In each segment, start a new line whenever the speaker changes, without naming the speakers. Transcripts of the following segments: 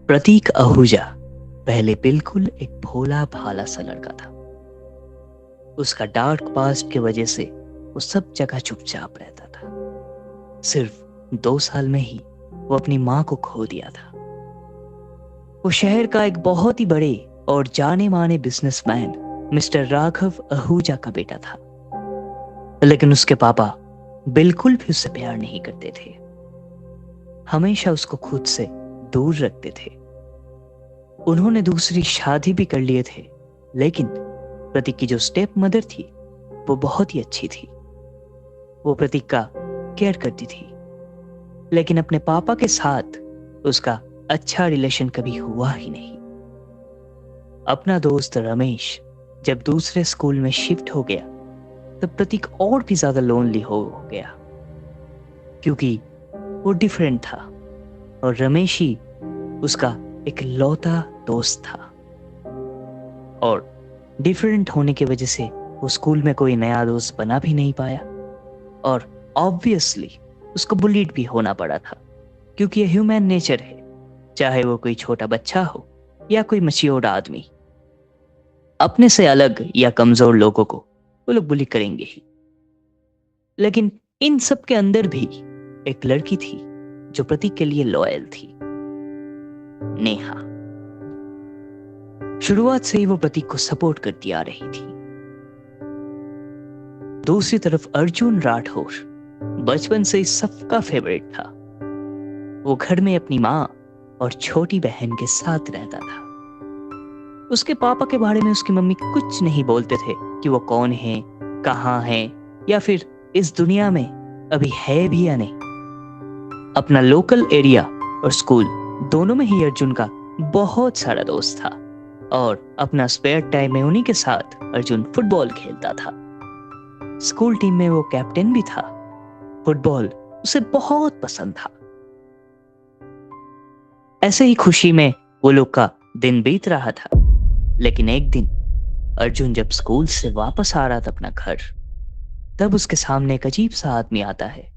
प्रतीक आहूजा पहले बिल्कुल एक भोला भाला सा लड़का था। उसका डार्क पास्ट की वजह से वो सब जगह चुपचाप रहता था। सिर्फ 2 साल में ही वो अपनी माँ को खो दिया था। वो शहर का एक बहुत ही बड़े और जाने माने बिजनेसमैन मिस्टर राघव आहूजा का बेटा था, लेकिन उसके पापा बिल्कुल भी उससे प्यार नहीं करते थे। हमेशा उसको खुद से दूर रखते थे। उन्होंने दूसरी शादी भी कर लिए थे, लेकिन प्रतीक की जो स्टेप मदर थी वो बहुत ही अच्छी थी। वो प्रतीक का केयर करती थी, लेकिन अपने पापा के साथ उसका अच्छा रिलेशन कभी हुआ ही नहीं। अपना दोस्त रमेश जब दूसरे स्कूल में शिफ्ट हो गया, तब प्रतीक और भी ज्यादा लोनली हो गया, क्योंकि वो डिफरेंट था और रमेश ही उसका एक लौता दोस्त था। और डिफरेंट होने की वजह से वो स्कूल में कोई नया दोस्त बना भी नहीं पाया और ऑब्वियसली उसको बुलीड भी होना पड़ा था, क्योंकि ये ह्यूमन नेचर है। चाहे वो कोई छोटा बच्चा हो या कोई मैच्योर्ड आदमी, अपने से अलग या कमजोर लोगों को वो लोग बुली करेंगे ही। लेकिन इन सब के अंदर भी एक लड़की थी जो प्रतीक के लिए लॉयल थी, नेहा। शुरुआत से ही वो प्रतीक को सपोर्ट करती आ रही थी। दूसरी तरफ अर्जुन राठौर बचपन से ही सबका फेवरेट था। वो घर में अपनी माँ और छोटी बहन के साथ रहता था। उसके पापा के बारे में उसकी मम्मी कुछ नहीं बोलते थे कि वो कौन है, कहाँ है, या फिर इस दुनिया में अभी है भी या नहीं। अपना लोकल एरिया और स्कूल दोनों में ही अर्जुन का बहुत सारा दोस्त था और अपना स्पेयर टाइम में उन्हीं के साथ अर्जुन फुटबॉल खेलता था। स्कूल टीम में वो कैप्टन भी था। फुटबॉल उसे बहुत पसंद था। ऐसे ही खुशी में वो लोग का दिन बीत रहा था। लेकिन एक दिन अर्जुन जब स्कूल से वापस आ रहा था अपना घर, तब उसके सामने एक अजीब सा आदमी आता है।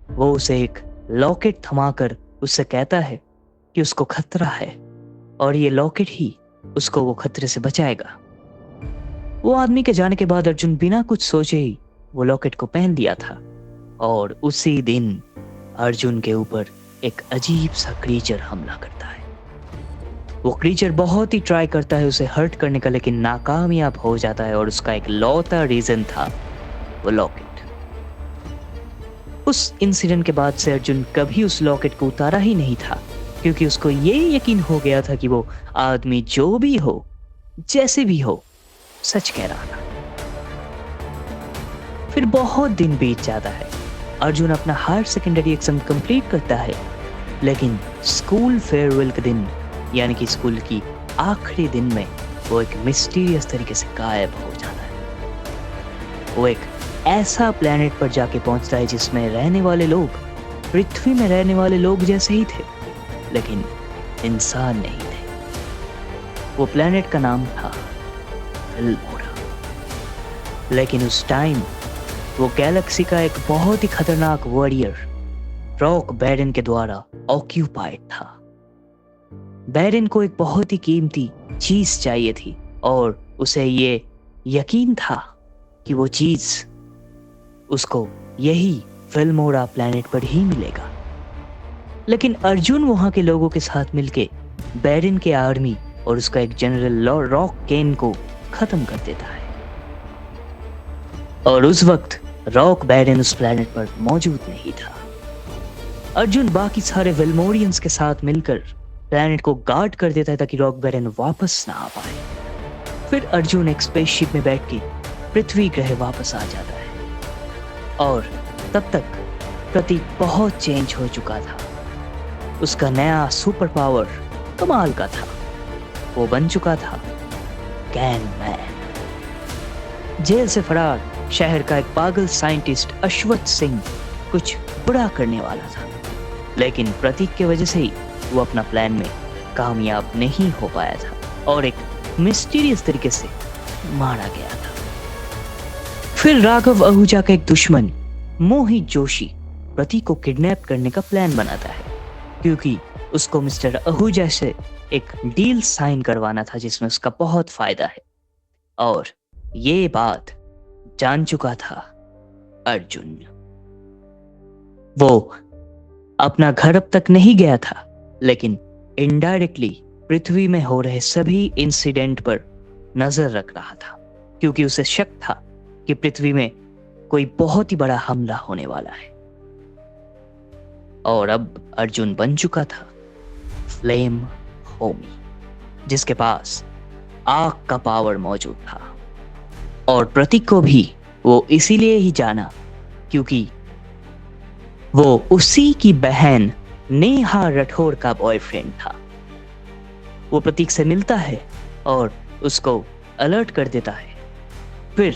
वो उसे एक लॉकेट थमाकर उससे कहता है कि उसको खतरा है और ये लॉकेट ही उसको वो खतरे से बचाएगा। वो आदमी के जाने के बाद अर्जुन बिना कुछ सोचे ही वो लॉकेट को पहन दिया था और उसी दिन अर्जुन के ऊपर एक अजीब सा क्रीचर हमला करता है। वो क्रीचर बहुत ही ट्राई करता है उसे हर्ट करने का, लेकिन नाकामयाब हो जाता है और उसका एक लौता रीजन था वो लॉकेट। उस इंसिडेंट के बाद से अर्जुन कभी उस लॉकेट को उतारा ही नहीं था, क्योंकि उसको ये यकीन हो गया था कि वो आदमी जो भी हो, जैसे भी हो, सच कह रहा था। फिर बहुत दिन बीत जाता है। अर्जुन अपना हायर सेकेंडरी एग्जाम कंप्लीट करता है, लेकिन स्कूल फेयरवेल के दिन, यानी कि स्कूल की आखिरी दिन में, वो एक मिस्टीरियस तरीके से गायब हो जाता है। वो एक ऐसा प्लेनेट पर जाके पहुंचता है जिसमें रहने वाले लोग पृथ्वी में रहने वाले लोग जैसे ही थे, लेकिन इंसान नहीं थे। वो प्लेनेट का नाम था फिल्मोरा। लेकिन उस टाइम वो गैलेक्सी का एक बहुत ही खतरनाक वॉरियर रॉक बैरन के द्वारा ऑक्यूपाइड था। बैरन को एक बहुत ही कीमती चीज चाहिए थी और उसे ये यकीन था कि वो चीज उसको यही फिल्मोरा प्लेनेट पर ही मिलेगा। लेकिन अर्जुन वहां के लोगों के साथ मिलके बैरन के आर्मी और उसका एक जनरल रॉक केन को खत्म कर देता है। और उस वक्त रॉक बैरन उस प्लेनेट पर मौजूद नहीं था। अर्जुन बाकी सारे वेल्मोरियंस के साथ मिलकर प्लेनेट को गार्ड कर देता है ताकि रॉक बैरन वापस ना आ पाए। फिर अर्जुन एक स्पेसशिप में बैठ के पृथ्वी ग्रह वापस आ जाता है और तब तक प्रतीक बहुत चेंज हो चुका था। उसका नया सुपर पावर कमाल का था। वो बन चुका था गैंग मैन। जेल से फरार शहर का एक पागल साइंटिस्ट अश्वथ सिंह कुछ बुरा करने वाला था, लेकिन प्रतीक की वजह से ही वो अपना प्लान में कामयाब नहीं हो पाया था और एक मिस्टीरियस तरीके से मारा गया था। फिर राघव आहूजा का एक दुश्मन मोहित जोशी प्रतीक को किडनैप करने का प्लान बनाता है, क्योंकि उसको मिस्टर आहूजा से एक डील साइन करवाना था जिसमें उसका बहुत फायदा है। और ये बात जान चुका था अर्जुन। वो अपना घर अब तक नहीं गया था, लेकिन इनडायरेक्टली पृथ्वी में हो रहे सभी इंसिडेंट पर नजर रख रहा था, क्योंकि उसे शक था कि पृथ्वी में कोई बहुत ही बड़ा हमला होने वाला है। और अब अर्जुन बन चुका था फ्लेम होमी, जिसके पास आग का पावर मौजूद था। और प्रतीक को भी वो इसीलिए ही जाना क्योंकि वो उसी की बहन नेहा राठौर का बॉयफ्रेंड था। वो प्रतीक से मिलता है और उसको अलर्ट कर देता है। फिर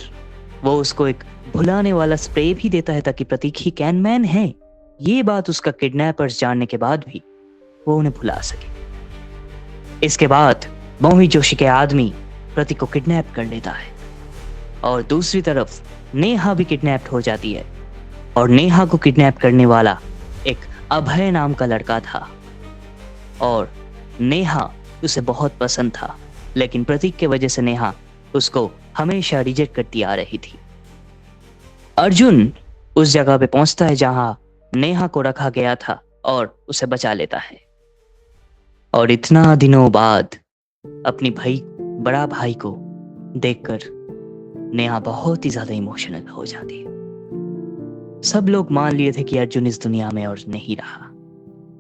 वो उसको एक भुलाने वाला स्प्रे भी देता है ताकि प्रतीक ही कैन मैन है, ये बात उसका किडनैपर्स जानने के बाद भी वो उन्हें भुला सके। इसके बाद मोहित जोशी के आदमी प्रतीक को किडनैप कर लेता है और दूसरी तरफ नेहा भी किडनैप हो जाती है। और नेहा को किडनैप करने वाला एक अभय नाम का लड़का था और नेहा उसे बहुत पसंद था, लेकिन प्रतीक के वजह से नेहा उसको हमेशा रिजेक्ट करती आ रही थी। अर्जुन उस जगह पे पहुंचता है जहां नेहा को रखा गया था और उसे बचा लेता है। और इतना दिनों बाद अपनी बड़ा भाई को देखकर नेहा बहुत ही ज्यादा इमोशनल हो जाती है। सब लोग मान लिए थे कि अर्जुन इस दुनिया में और नहीं रहा,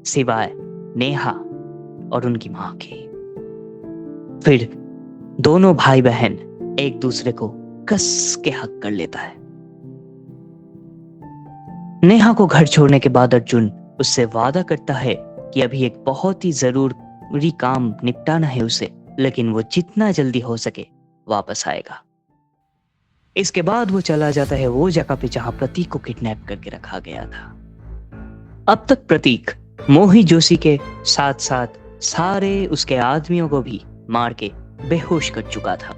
सिवाय नेहा और उनकी मां के। फिर दोनों भाई बहन एक दूसरे को कस के हक कर लेता है। नेहा को घर छोड़ने के बाद अर्जुन उससे वादा करता है कि अभी एक बहुत ही जरूरी काम निपटाना है उसे, लेकिन वो जितना जल्दी हो सके वापस आएगा। इसके बाद वो चला जाता है वो जगह पे जहां प्रतीक को किडनैप करके रखा गया था। अब तक प्रतीक मोहित जोशी के साथ साथ सारे उसके आदमियों को भी मार के बेहोश कर चुका था।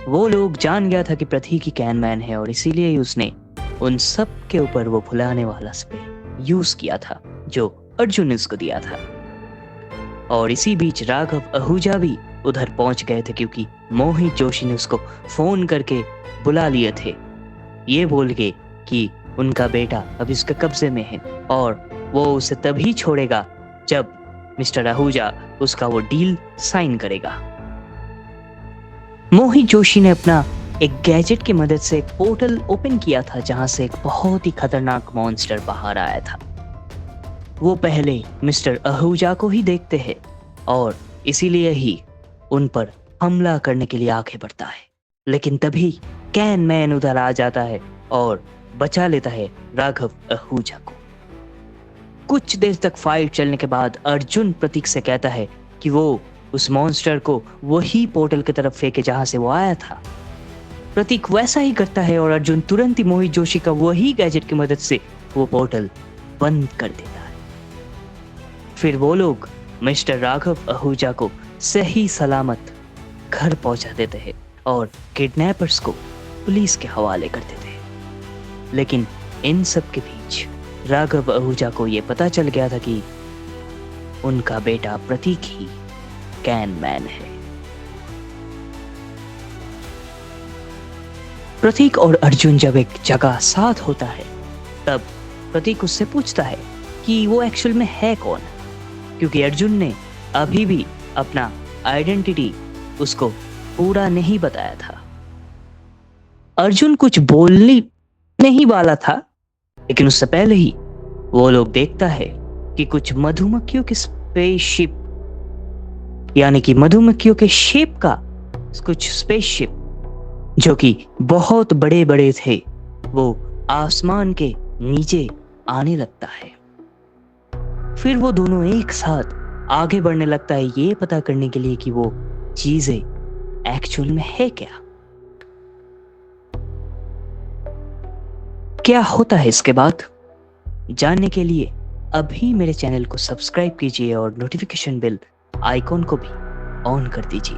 वो लोग जान गया था कि प्रतीक ही कैन मैन है और इसीलिए ही उसने उन सब के ऊपर वो भुलाने वाला स्प्रे यूज किया था जो अर्जुन ने उसको दिया था। और इसी बीच राघव आहूजा भी उधर पहुंच गए थे क्योंकि मोहित जोशी ने उसको फोन करके बुला लिए थे, ये बोल के कि उनका बेटा अब इसके कब्जे में है और वो उसे तभी छोड़ेगा जब मिस्टर आहूजा उसका वो डील साइन करेगा। मोहित जोशी ने अपना एक गैजेट की मदद से एक पोर्टल ओपन किया था जहां से एक बहुत ही खतरनाक मॉन्स्टर बाहर आया था। वो पहले मिस्टर आहूजा को ही देखते हैं और इसीलिए ही उन पर हमला करने के लिए आगे बढ़ता है, लेकिन तभी कैन मैन उधर आ जाता है और बचा लेता है राघव आहूजा को। कुछ देर तक फाइट चलने के बाद अर्जुन प्रतीक से कहता है कि वो उस मॉन्स्टर को वही पोर्टल की तरफ फेंके जहां से वो आया था। प्रतीक वैसा ही करता है और अर्जुन तुरंत ही मोहित जोशी का वही गैजेट की मदद से वो पोर्टल बंद कर देता है। फिर वो लोग मिस्टर राघव आहूजा को सही सलामत घर पहुंचा देते हैं और किडनैपर्स को पुलिस के हवाले कर देते हैं। लेकिन इन सब के बीच राघव आहूजा को यह पता चल गया था कि उनका बेटा प्रतीक ही कैन मैन है। प्रतीक और अर्जुन जब एक जगह साथ होता है तब प्रतीक उससे पूछता है कि वो एक्चुअल में है कौन, क्योंकि अर्जुन ने अभी भी अपना आइडेंटिटी उसको पूरा नहीं बताया था। अर्जुन कुछ बोलने नहीं वाला था, लेकिन उससे पहले ही वो लोग देखता है कि कुछ मधुमक्खियों के स्पेसशिप, यानी कि मधुमक्खियों के शेप का कुछ स्पेसशिप जो कि बहुत बड़े बड़े थे, वो आसमान के नीचे आने लगता है। फिर वो दोनों एक साथ आगे बढ़ने लगता है ये पता करने के लिए कि वो चीजें एक्चुअल में है क्या होता है इसके बाद जानने के लिए अभी मेरे चैनल को सब्सक्राइब कीजिए और नोटिफिकेशन बेल आइकॉन को भी ऑन कर दीजिए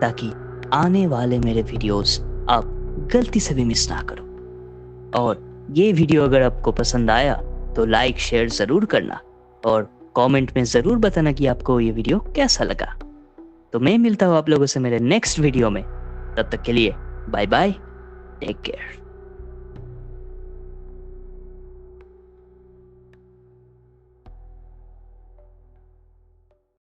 ताकि आने वाले मेरे वीडियोस आप गलती से भी मिस ना करो। और ये वीडियो अगर आपको पसंद आया तो लाइक शेयर जरूर करना और कमेंट में ज़रूर बताना कि आपको ये वीडियो कैसा लगा। तो मैं मिलता हूँ आप लोगों से मेरे नेक्स्ट वीडियो में। तब तक के लिए बाय बाय, टेक केयर।